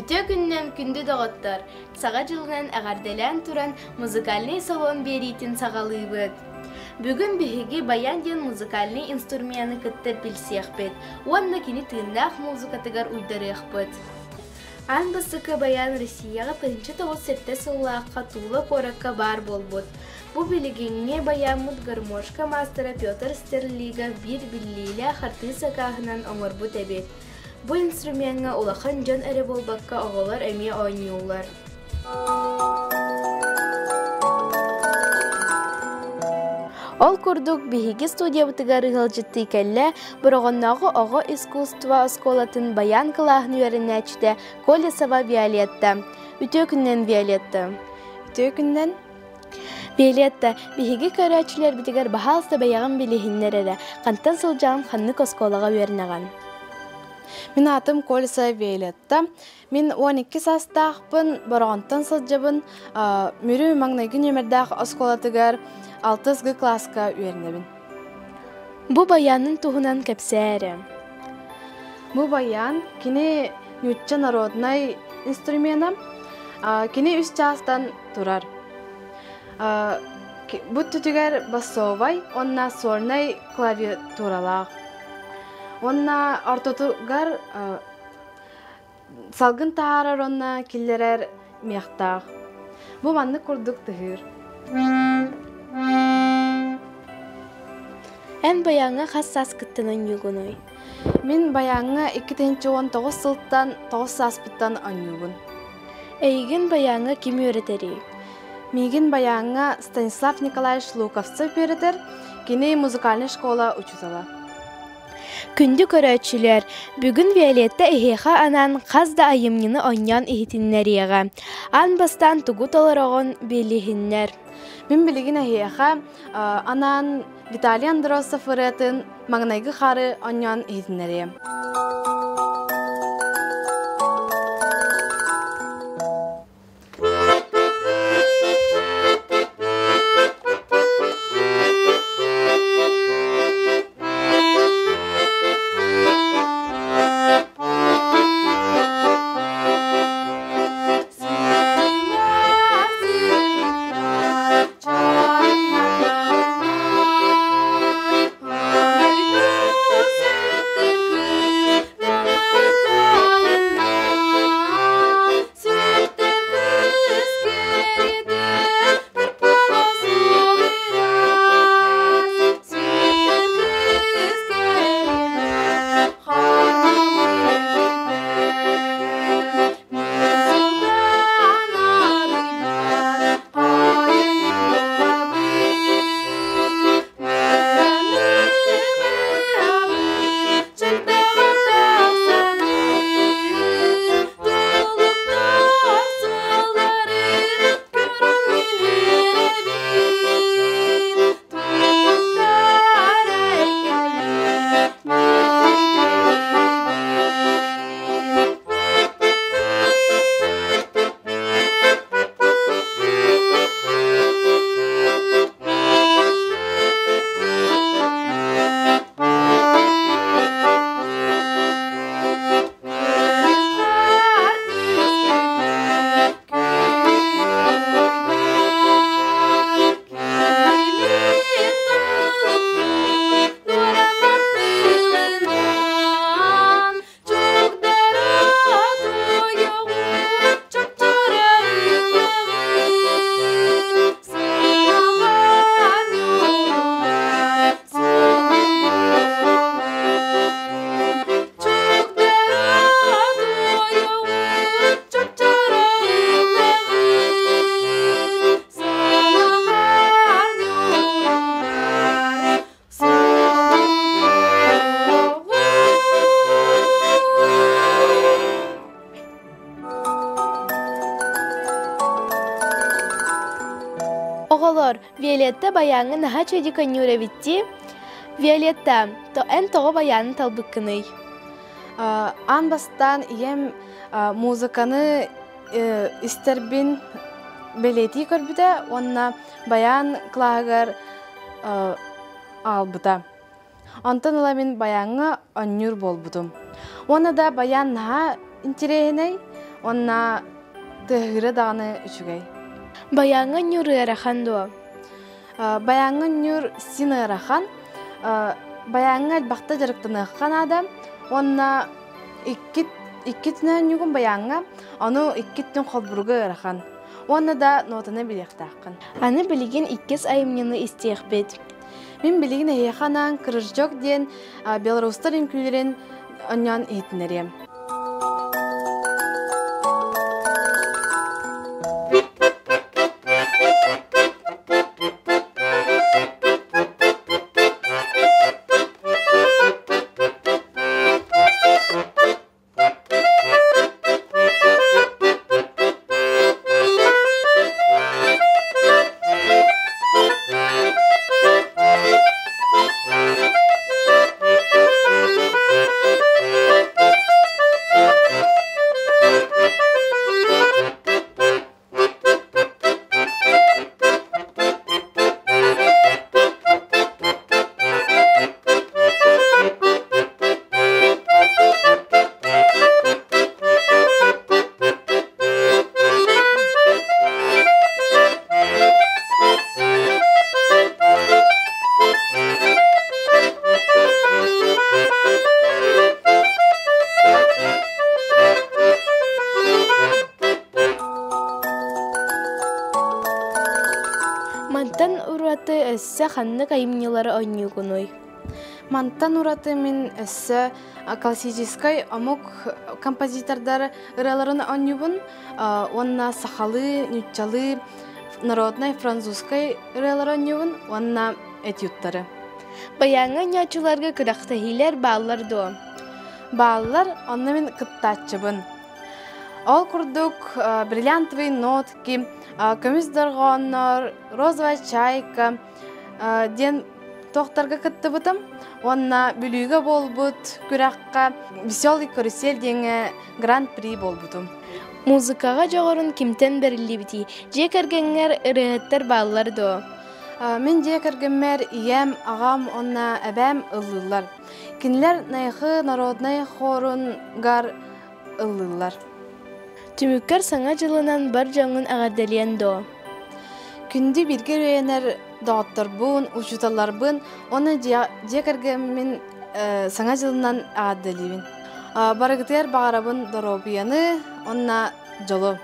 Үтө күннен күнді доғыттар. Саға жылынан ағарделен туран музыкальный салон беритін сағалыбыд. Бүгін бігі баян ден музыкальный инструменты кітті білсеқпет. Онна кені тыңнақ музыкатығар уйдарықпыт. Ан басықы баян Россияға 1997 сыллаққа тулы қораққа бар болбыд. Бұ білігенге баян мұд гармошка мастера Петр Стерлига бір біллейлі қарты сақағынан оңырбыт әбет. Бұ инструментға олақан жон әрі болбаққа оғылар әме ойнеулар. Ол күрдік бігі студия бұтығар ғылжытты кәлі бұрғыннағы оғы искусства осколатын баян қылағын өрін әчті Колесова Виолетта. Үтө күннен Виолетта. Үтө күннен? Виолетта, бігі көрәчілер бұтығар бағалысты баяғын білігінлер әрі, қанттан сылжағын қаннық осколаға өрінаған. Мен атым Колесова Виолетта. Мен 12 састақпын, бұрғынтан сылжабын, мүрі маңнайгын өмірдақ осколатығар 6 класска үйерінебін. Бұ баянын туғынан кәпсәрі. Бұ баян кені нүтчі народнай инструментам, кені 3 частан тұрар. Бұ түтігер басовай, онна сорнай клавиатуралақ. Онна ортотугар салгын тағарар онна келдерер мияқтақ. Бұ манны күрдік тұғыр. Ән баяңа қассас кіттінің югын ой. Мен баяңа 2019 сылттан 9 саспыттан анюгын. Әйген баяңа кем өретері? Меген баяңа Станислав Николаевич Луковцев өретер, кені музыкальный школа учузала. Күнді көрәтшілер, бүгін Виолетта әйеға анан қазда айымнені ойнян ehitиннер еға. Ан бастан тугут оларағын белігіннер. Мен білігін әйеға анан Виталий Андросов ұретін маңнайғы қары ойнян ehitиннер ем. Оғылыр, Виолетта баяңын аға чөйді көңірі бітті. Виолетта, ән тоғы баянын талбыққыны. Ан бастан ем музыканы истербин белети көрбіді, онна баян клағығар албыда. Онтан ыла мен баяңы оннюр болбудум. Оны да баян наға интерейіней, онна тыгыры даны үчүгэй. Баяңы нүрі арахан дуа. Баяңы нүр сины арахан, баяңы әлбақта жарықтыны қанада, онна иккитінен нүгін баяңы, оны иккиттін қолбұрғы арахан. Онна да нотаны білектақын. Аны білеген иккес айымнені істеқ бет. Мен білеген әйеқанан кырыжжок ден Беларустар инкүлерін оннан етінерем. Мантан ураты өссө ханны кайымнылары ойнюгуной. Мантан ураты мен өссө классической омук композитордар ыраларын ойнюбун, онна сахалы, нючалы, народной французской ыралары ойнюбун, онна этюдтары. Баяңы нячыларга кырақтахилер баалар дуа. Баалар онна мен кыттачыбын. Ол курдук бриллиантовый нотки, көмүс даргоннор, розовая чайка, ден тоқтарға кыттыбытым. Онна бүлүүгө болбут, күракка веселый карусель деңе гран-при болбутум. Музыкага жогорун кимтен берилли бити? Жекергеңер ырыһыттар баалар дуа. Мен жекергеммер ием, агам, онна әбәм ыллылар. Кинлер найхы народный хорунгар ыллылар. Түмүккер саңа жылынан бар жаңын ағарделиен дуа. Күнді биргер өйенер дağıttarbın, uçutalarbın, onu jekергеммин саңа жылынан ағарделиен. Барыгытыяр бағарабын доробияны, онна жолу.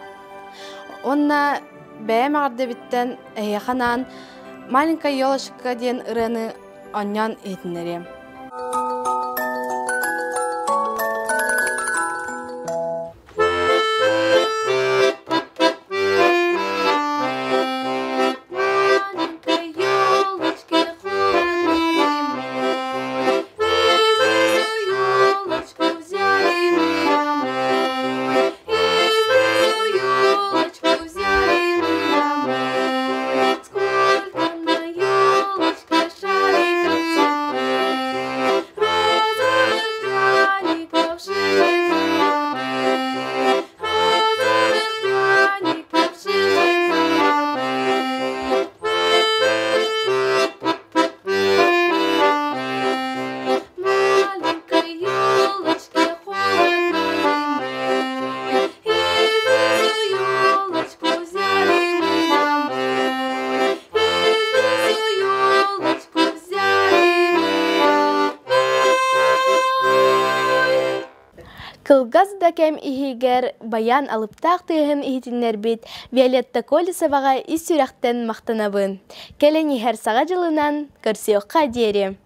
Онна бәйім ағардебіттен әйеқанан маленькая елочка ден ыраны оннян етінерем. Кылгаз да кем ихигер баян алыптақ тыйын ихитинер бит Виолетта Колесоваға ис сүрәқтен мақтанабын. Келені һәр саға жылынан көрсеуққа дере.